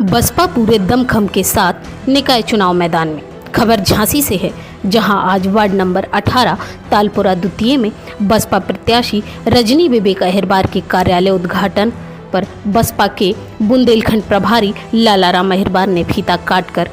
बसपा पूरे दमखम के साथ निकाय चुनाव मैदान में। खबर झांसी से है, जहां आज वार्ड नंबर 18 तालपुरा द्वितीय में बसपा प्रत्याशी रजनी विवेक अहिरबार के कार्यालय उद्घाटन पर बसपा के बुंदेलखंड प्रभारी लालाराम अहिरबार ने फीता काटकर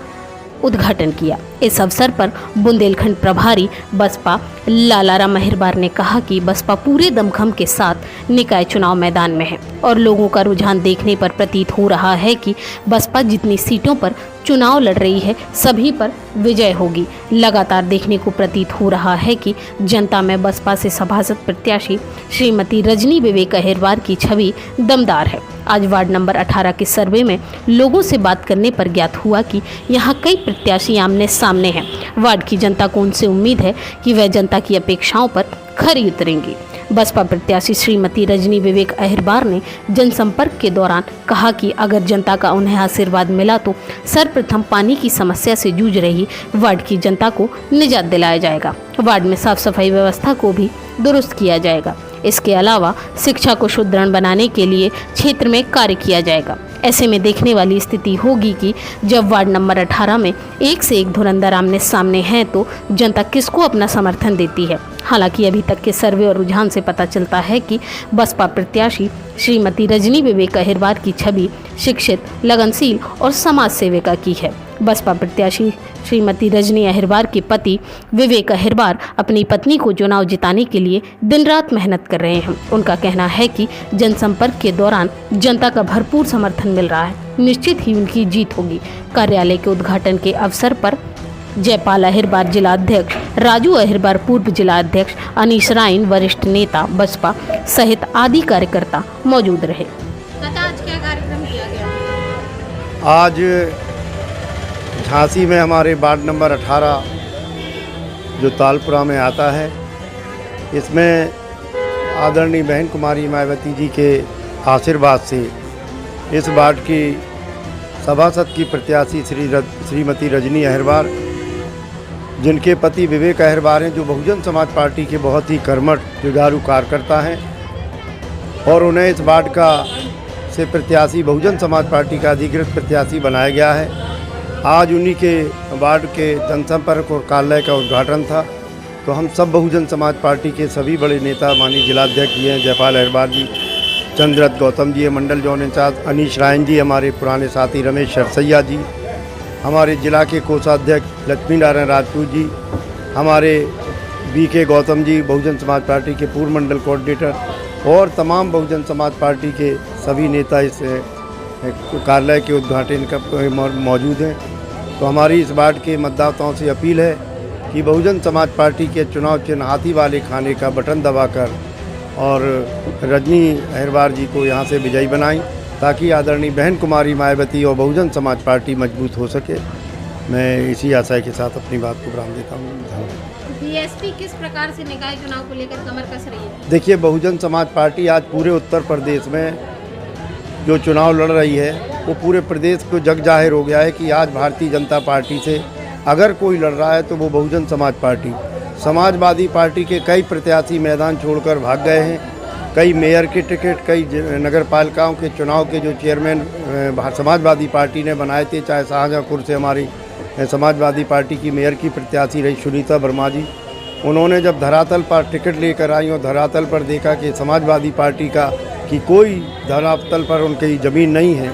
उद्घाटन किया। इस अवसर पर बुंदेलखंड प्रभारी बसपा लालाराम अहिरबार ने कहा कि बसपा पूरे दमखम के साथ निकाय चुनाव मैदान में है और लोगों का रुझान देखने पर प्रतीत हो रहा है कि बसपा जितनी सीटों पर चुनाव लड़ रही है सभी पर विजय होगी। लगातार देखने को प्रतीत हो रहा है कि जनता में बसपा से सभासद प्रत्याशी श्रीमती रजनी विवेक अहिरबार की छवि दमदार है। आज वार्ड नंबर 18 के सर्वे में लोगों से बात करने पर ज्ञात हुआ कि यहाँ कई प्रत्याशी आमने सामने हैं। वार्ड की जनता को उनसे उम्मीद है कि वह जनता की अपेक्षाओं पर खरी उतरेंगी। बसपा प्रत्याशी श्रीमती रजनी विवेक अहिरबार ने जनसंपर्क के दौरान कहा कि अगर जनता का उन्हें आशीर्वाद मिला तो सर्वप्रथम पानी की समस्या से जूझ रही वार्ड की जनता को निजात दिलाया जाएगा। वार्ड में साफ सफाई व्यवस्था को भी दुरुस्त किया जाएगा। इसके अलावा शिक्षा को सुदृढ़ बनाने के लिए क्षेत्र में कार्य किया जाएगा। ऐसे में देखने वाली स्थिति होगी कि जब वार्ड नंबर 18 में एक से एक धुरंधर आमने सामने हैं तो जनता किसको अपना समर्थन देती है। हालांकि अभी तक के सर्वे और रुझान से पता चलता है कि बसपा प्रत्याशी श्रीमती रजनी विवेक अहिरबार की छवि शिक्षित, लगनशील और समाज सेविका की है। बसपा प्रत्याशी श्रीमती रजनी अहिरबार के पति विवेक अहिरबार अपनी पत्नी को चुनाव जिताने के लिए दिन रात मेहनत कर रहे हैं। उनका कहना है कि जनसंपर्क के दौरान जनता का भरपूर समर्थन मिल रहा है। निश्चित ही उनकी जीत होगी। कार्यालय के उद्घाटन के अवसर पर जयपाल अहिरबार जिला अध्यक्ष, राजू अहिरबार पूर्व जिला अध्यक्ष, अनीश राइन वरिष्ठ नेता बसपा सहित आदि कार्यकर्ता मौजूद रहे। आज क्या कार्यक्रम किया गया? आज झांसी में हमारे वार्ड नंबर 18 जो तालपुरा में आता है, इसमें आदरणीय बहन कुमारी मायावती जी के आशीर्वाद से इस वार्ड की सभासद की प्रत्याशी श्रीमती रजनी अहिरबार, जिनके पति विवेक अहिरबार हैं, जो बहुजन समाज पार्टी के बहुत ही कर्मठ जुझारू कार्यकर्ता हैं और उन्हें इस वार्ड का से प्रत्याशी बहुजन समाज पार्टी का अधिकृत प्रत्याशी बनाया गया है। आज उन्हीं के वार्ड के जनसंपर्क और कार्यालय का उद्घाटन था, तो हम सब बहुजन समाज पार्टी के सभी बड़े नेता, माननीय जिलाध्यक्ष जी हैं जयपाल अहिरबार जी, चंद्रत गौतम जी, मंडल जौन इंचार्ज अनीश रायन जी, हमारे पुराने साथी रमेश सरसैया जी, हमारे जिला के कोषाध्यक्ष लक्ष्मी नारायण राजपूत जी, हमारे BK गौतम जी, बहुजन समाज पार्टी के पूर्व मंडल कोऑर्डिनेटर और तमाम बहुजन समाज पार्टी के सभी नेता इस कार्यालय के उद्घाटन का मौजूद हैं। तो हमारी इस वार्ड के मतदाताओं से अपील है कि बहुजन समाज पार्टी के चुनाव चिन्ह हाथी वाले खाने का बटन दबाकर और रजनी अहिरबार जी को यहाँ से विजयी बनाएं, ताकि आदरणीय बहन कुमारी मायावती और बहुजन समाज पार्टी मजबूत हो सके। मैं इसी आशय के साथ अपनी बात को विराम देता हूँ। बीएसपी किस प्रकार से निकाय चुनाव को लेकर कमर कस रही है? देखिए, बहुजन समाज पार्टी आज पूरे उत्तर प्रदेश में जो चुनाव लड़ रही है वो पूरे प्रदेश को जग जाहिर हो गया है कि आज भारतीय जनता पार्टी से अगर कोई लड़ रहा है तो वो बहुजन समाज पार्टी। समाजवादी पार्टी के कई प्रत्याशी मैदान छोड़कर भाग गए हैं। कई मेयर के टिकट, कई नगर पालिकाओं के चुनाव के जो चेयरमैन समाजवादी पार्टी ने बनाए थे, चाहे शाहजहाँपुर से हमारी समाजवादी पार्टी की मेयर की प्रत्याशी रही सुनीता वर्मा जी, उन्होंने जब धरातल पर टिकट लेकर आई और धरातल पर देखा कि समाजवादी पार्टी का कि कोई धरातल पर उनकी ज़मीन नहीं है,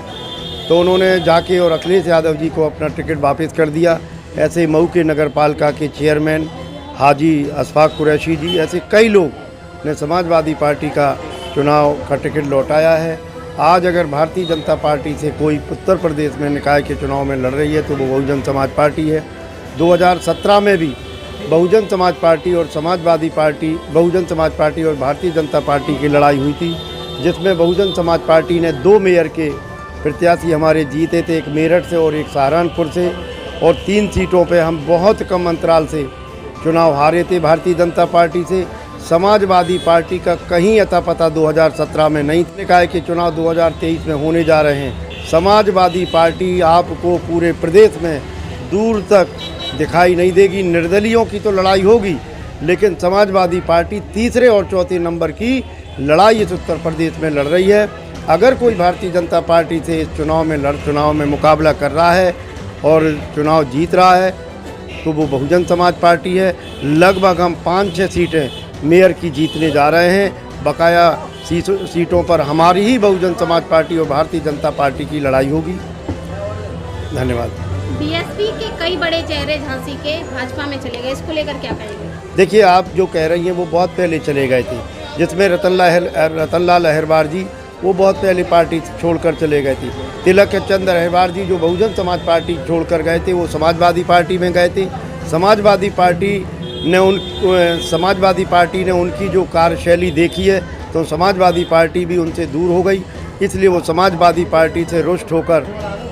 तो उन्होंने जाके और अखिलेश यादव जी को अपना टिकट वापस कर दिया। ऐसे मऊ के नगर पालिका के चेयरमैन हाजी अशफाक कुरैशी जी, ऐसे कई लोग ने समाजवादी पार्टी का चुनाव का टिकट लौटाया है। आज अगर भारतीय जनता पार्टी से कोई उत्तर प्रदेश में निकाय के चुनाव में लड़ रही है तो वो बहुजन समाज पार्टी है। 2017 में भी बहुजन समाज पार्टी और समाजवादी पार्टी, बहुजन समाज पार्टी और भारतीय जनता पार्टी की लड़ाई हुई थी, जिसमें बहुजन समाज पार्टी ने 2 मेयर के प्रत्याशी हमारे जीते थे, एक मेरठ से और एक सहारनपुर से, और 3 सीटों पे हम बहुत कम अंतराल से चुनाव हारे थे भारतीय जनता पार्टी से। समाजवादी पार्टी का कहीं अता पता 2017 में नहीं। निकाय के चुनाव 2023 में होने जा रहे हैं। समाजवादी पार्टी आपको पूरे प्रदेश में दूर तक दिखाई नहीं देगी। निर्दलियों की तो लड़ाई होगी, लेकिन समाजवादी पार्टी तीसरे और चौथे नंबर की लड़ाई इस उत्तर प्रदेश में लड़ रही है। अगर कोई भारतीय जनता पार्टी से इस चुनाव में मुकाबला कर रहा है और चुनाव जीत रहा है तो वो बहुजन समाज पार्टी है। लगभग हम 5-6 सीटें मेयर की जीतने जा रहे हैं। बकाया सीटों पर हमारी ही बहुजन समाज पार्टी और भारतीय जनता पार्टी की लड़ाई होगी। धन्यवाद। बीएसपी के कई बड़े चेहरे झांसी के भाजपा में चले गए, इसको लेकर क्या कहेंगे? देखिए, आप जो कह रही हैं वो बहुत पहले चले गए थे, जिसमें रतनलाल अहिरबार जी वो बहुत पहले पार्टी छोड़कर चले गए थे। तिलक चंद अहिरबार जी जो बहुजन समाज पार्टी छोड़कर गए थे वो समाजवादी पार्टी में गए थे। समाजवादी पार्टी ने उनकी जो कार्यशैली देखी है तो समाजवादी पार्टी भी उनसे दूर हो गई, इसलिए वो समाजवादी पार्टी से रुष्ट होकर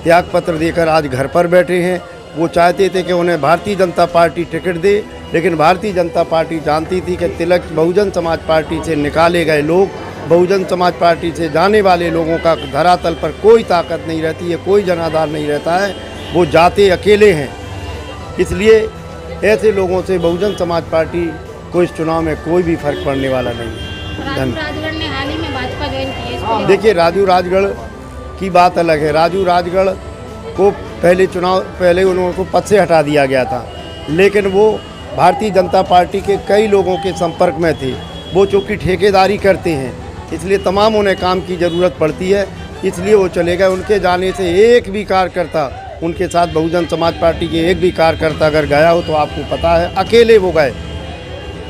त्यागपत्र देकर आज घर पर बैठे हैं। वो चाहते थे कि उन्हें भारतीय जनता पार्टी टिकट दे, लेकिन भारतीय जनता पार्टी जानती थी कि तिलक बहुजन समाज पार्टी से निकाले गए लोग, बहुजन समाज पार्टी से जाने वाले लोगों का धरातल पर कोई ताकत नहीं रहती है, कोई जनाधार नहीं रहता है, वो जाते अकेले हैं। इसलिए ऐसे लोगों से बहुजन समाज पार्टी को इस चुनाव में कोई भी फर्क पड़ने वाला नहीं है। राजू राजगढ़ ने हाल ही में भाजपा ज्वाइन की है, इसको देखिए, राजू राजगढ़ की बात अलग है। राजू राजगढ़ को पहले उनको पद से हटा दिया गया था, लेकिन वो भारतीय जनता पार्टी के कई लोगों के संपर्क में थे। वो चूँकि ठेकेदारी करते हैं इसलिए तमाम उन्हें काम की ज़रूरत पड़ती है, इसलिए वो चले गए। उनके जाने से एक भी कार्यकर्ता उनके साथ बहुजन समाज पार्टी के एक भी कार्यकर्ता अगर गया हो तो आपको पता है अकेले वो गए,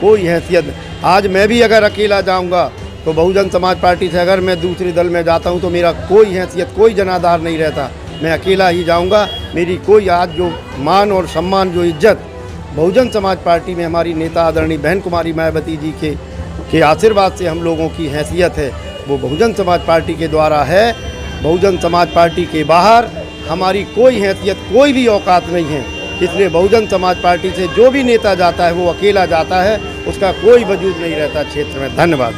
कोई हैसियत। आज मैं भी अगर अकेला जाऊंगा तो बहुजन समाज पार्टी से अगर मैं दूसरे दल में जाता हूं तो मेरा कोई हैसियत, कोई जनाधार नहीं रहता, मैं अकेला ही जाऊंगा। मेरी कोई आज जो मान और सम्मान, जो इज्जत बहुजन समाज पार्टी में हमारी नेता आदरणीय बहन कुमारी मायावती जी के आशीर्वाद से हम लोगों की हैसियत है, वो बहुजन समाज पार्टी के द्वारा है। बहुजन समाज पार्टी के बाहर हमारी कोई हैसियत, कोई भी औकात नहीं है। इसलिए बहुजन समाज पार्टी से जो भी नेता जाता है वो अकेला जाता है, उसका कोई वजूद नहीं रहता क्षेत्र में। धन्यवाद।